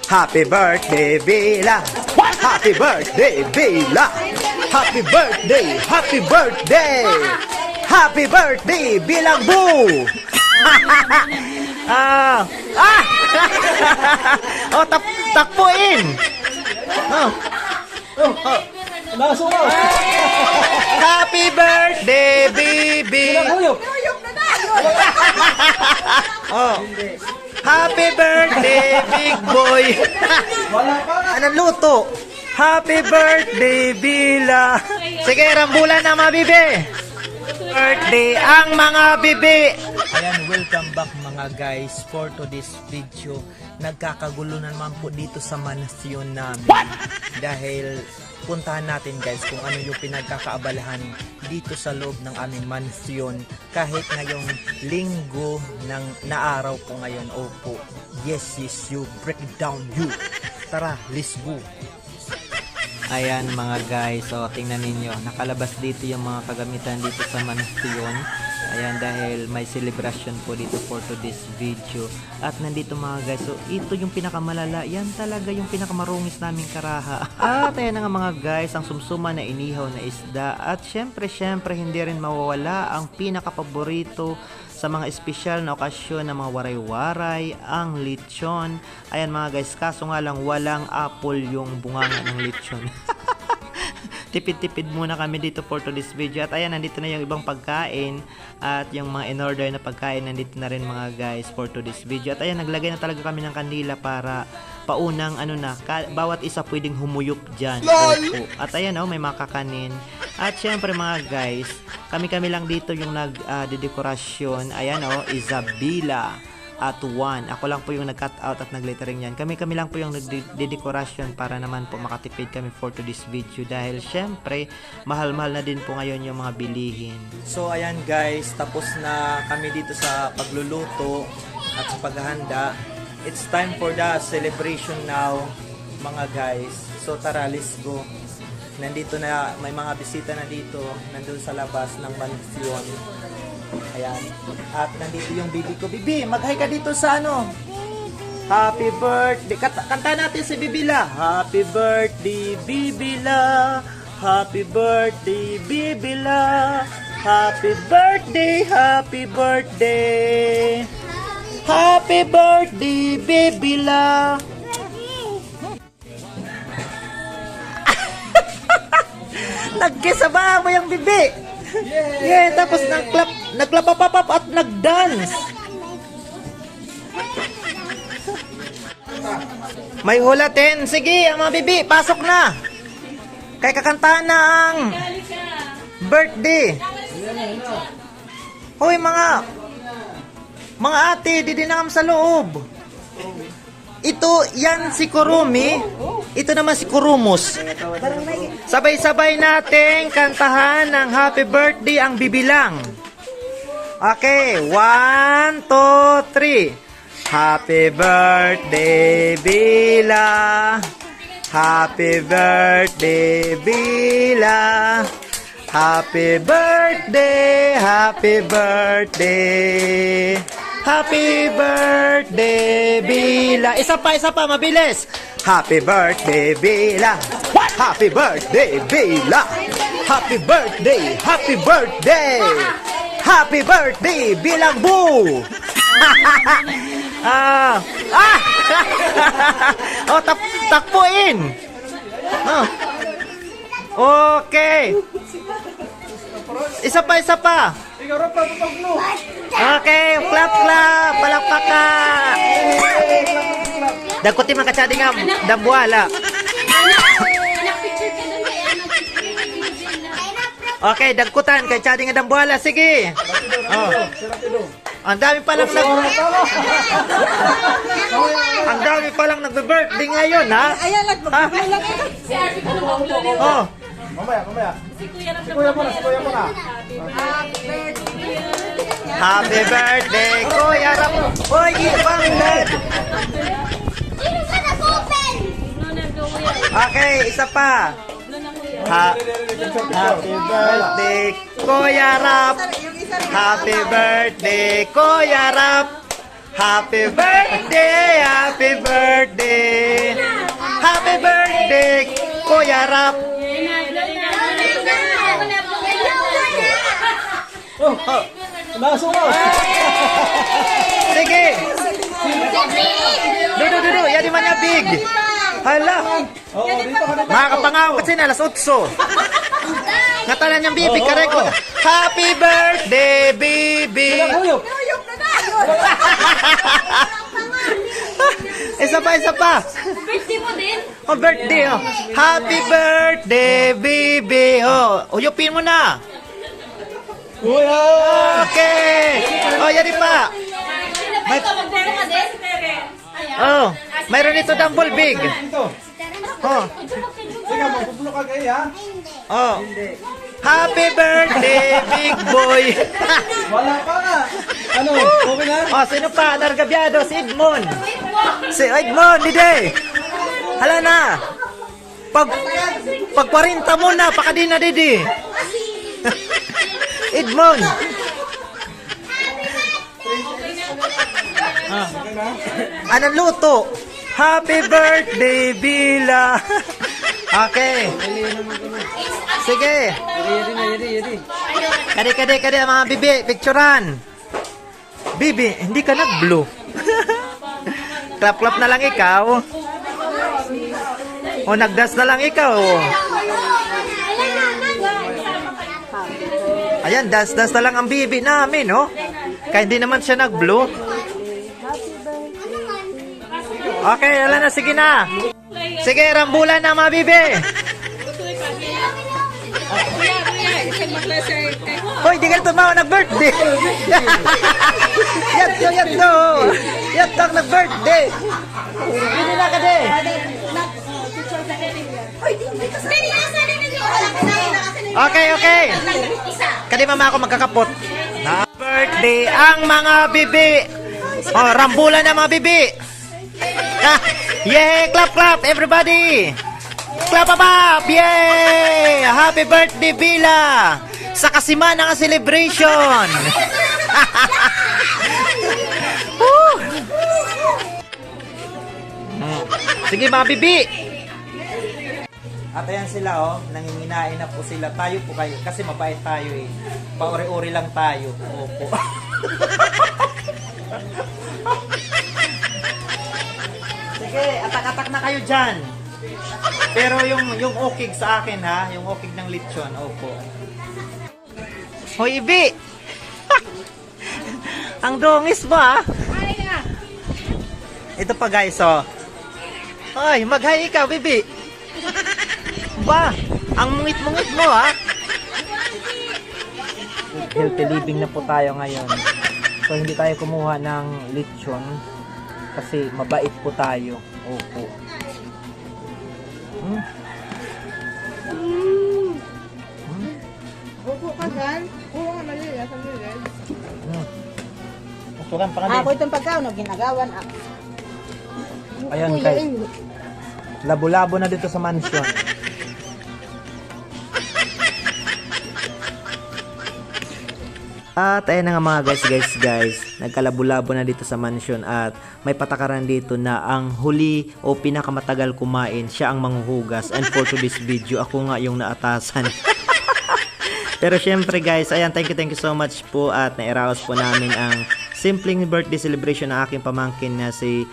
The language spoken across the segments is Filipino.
Happy birthday, Bila! Happy birthday, Bila! Happy birthday! Happy birthday! Happy birthday, Bilang Bu! Oh, takpuin! Happy birthday, baby! Oh. Happy birthday, big boy! Anong luto? Happy birthday, Bila! Sige, rambulan na mga bibi! Birthday ang mga bibi! Ayan, welcome back mga guys for today's video. Nagkakagulo na naman po dito sa manasyon namin. Dahil puntahan natin guys kung ano yung pinagkakaabalahan dito sa loob ng aming mansyon kahit ngayong linggo ng naaraw ko ngayon. Opo, yes you, break down you. Tara, let's go. Ayan mga guys, so tingnan ninyo, nakalabas dito yung mga kagamitan dito sa mansyon. Ayan, dahil may celebration po dito for today's video. At nandito mga guys, so ito yung pinakamalala. Yan talaga yung pinakamarungis naming karaha. At ayan na nga mga guys, ang sumsuma na inihaw na isda. At syempre hindi rin mawawala ang pinakapaborito sa mga espesyal na okasyon ng mga waray-waray, ang lechon. Ayan mga guys, kaso nga lang walang apple yung bunganga ng lechon. Tipid-tipid muna kami dito for today's video. At ayan, nandito na yung ibang pagkain at yung mga in-order na pagkain nandito na rin mga guys for today's video. At ayan, naglagay na talaga kami ng kandila para paunang bawat isa pwedeng humuyop dyan. At ayan may makakanin. At syempre mga guys, kami lang dito yung nag-dekorasyon. Ayan Isabela at Juan. Ako lang po yung nag-cut out at nag-lettering yan. Kami lang po yung nag-dekorasyon para naman po makatipid kami for today's video. Dahil syempre, mahal-mahal na din po ngayon yung mga bilihin. So ayan guys, tapos na kami dito sa pagluluto at sa paghahanda. It's time for the celebration now mga guys. So tara, let's go. Nandito na, may mga bisita na dito. Nandun sa labas ng mansyon. Ayan. At nandito yung bibi ko. Bibi, mag-hi ka dito sa Happy birthday. Kanta natin si Bibila. Happy birthday, Bibila. Happy birthday, Bibila. Happy birthday, happy birthday. Happy birthday, Bibila. Nagkisaba mo yung bibi. Yeah, tapos nagklapapapap at nagdance. May hula 10. Sige, mga bibi, pasok na. Kay kakantahan na ang birthday. Hoy mga ate, didinangam sa loob. Ito, yan si Kurumi. Ito naman si Kurumus. Sabay-sabay nating kantahan ng happy birthday ang bibilang. Okay, 1, 2, 3. Happy birthday, Bila. Happy birthday, Bila. Happy birthday, happy birthday. Happy birthday, Bila. Isa pa, mabilis. Happy birthday, Bila. Happy birthday, Bila. Happy birthday, happy birthday. Happy birthday, Bilang Bu. Oh, takpuin. Okay. Isa pa. Okay, clap. Palakpakan. Dakuti man katsadi nga dambuala. Okay, dagkutan kay tsadi nga dambuala. Sige. Ang dami palang nagbe-birthday ngayon, ha? Ayan, nagbe-birthday lang ito. Mamaya. Si Kuya muna. Happy birthday, Kuya Ram. Hoy, ibang net. Okay, isa pa. Happy birthday, Kuya Rap. Happy birthday, Kuya Rap. Happy birthday, happy birthday. harap. Sige. Dudu, yan di man niya big. Hala. Mga kapangaw kasi na, alas 8. Ngatalan niyang bibi, kare ko. Happy birthday, bibi. Isa pa. Birthday mo din? Oh, birthday, oh. Happy birthday, bibi. Oh, uyupin mo na. Okay. Oh, yan pa. May mag-birthday ka din? Oh, mayroon ito dumbbell big. Oh. Oh. Happy birthday, big boy. Wala pa nga. Ano? Okay na? Oh, sino pa? Nargabyado, si Edmond. Si Edmond, Dide. Hala na. Pag 40 mo na, paka di na, Didi. Edmond. Anong luto? Happy birthday, Bila. Okay. Sige. Kade mga bibi, picturean. Bibi, hindi ka nag-blue. Clap na lang ikaw. O nagdas na lang ikaw. Ayan, dance na lang ang bibi namin, oh. Kaya hindi naman siya nag-blue. Okay, wala na, sige na. Sige, rambulan na mga bibi. Hoy, di ka tumawa nag-birthday. Yato nag-birthday. Hindi na ka de. Okay. Kadi mama ako magkakapot. Na birthday ang mga bibi. Oh, rambulan na mga bibi. Yay! Clap, everybody! Clap up! Yay! Happy birthday, Bila! Sa kasimana nga celebration! Sige mga bibi! At ayan sila, oh. Nanginginain na po sila. Tayo po kayo. Kasi mabait tayo, eh. Pauri-uri lang tayo. Opo. Sige, atak-atak na kayo dyan. Pero yung okig sa akin, ha? Yung okig ng lechon, opo. Hoy, Ibi! Ang dongis mo, ha? Ito pa, guys, oh. Hoy, mag-hi ikaw, Bibi. Ba, ang mungit-mungit mo, ha? Healthy living na po tayo ngayon. So, hindi tayo kumuha ng lechon. Kasi mabait po tayo. Opo. Upo ka dyan. Oo, malila. Sandali. Usukan pa kami. Ako itong pagkaon, ginagawan ako. Ayan, kay. Labo-labo na dito sa mansion. At ayun na nga mga guys, nagkalabo-labo na dito sa mansion at may patakaran dito na ang huli o pinakamatagal kumain, siya ang manghuhugas. And for today's video, ako nga yung naatasan. Pero syempre guys, ayan, thank you so much po at nairaos po namin ang simpleng birthday celebration ng aking pamangkin na si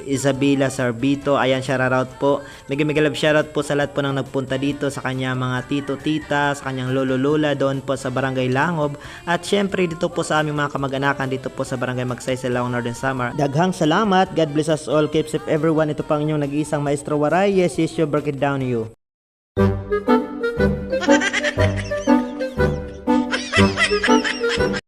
Isabela Sarbito. Ayan, shoutout po. Mega love shoutout po sa lahat po nang nagpunta dito, sa kanya mga tito, tita, sa kanyang lolo, lola doon po sa Barangay Langob. At syempre dito po sa aming mga kamag-anakan dito po sa Barangay Magsay, Silao, Northern Samar. Daghang salamat. God bless us all. Keep safe everyone. Ito pang inyong nag-iisang Maestro Waray. Yes, you break it down you.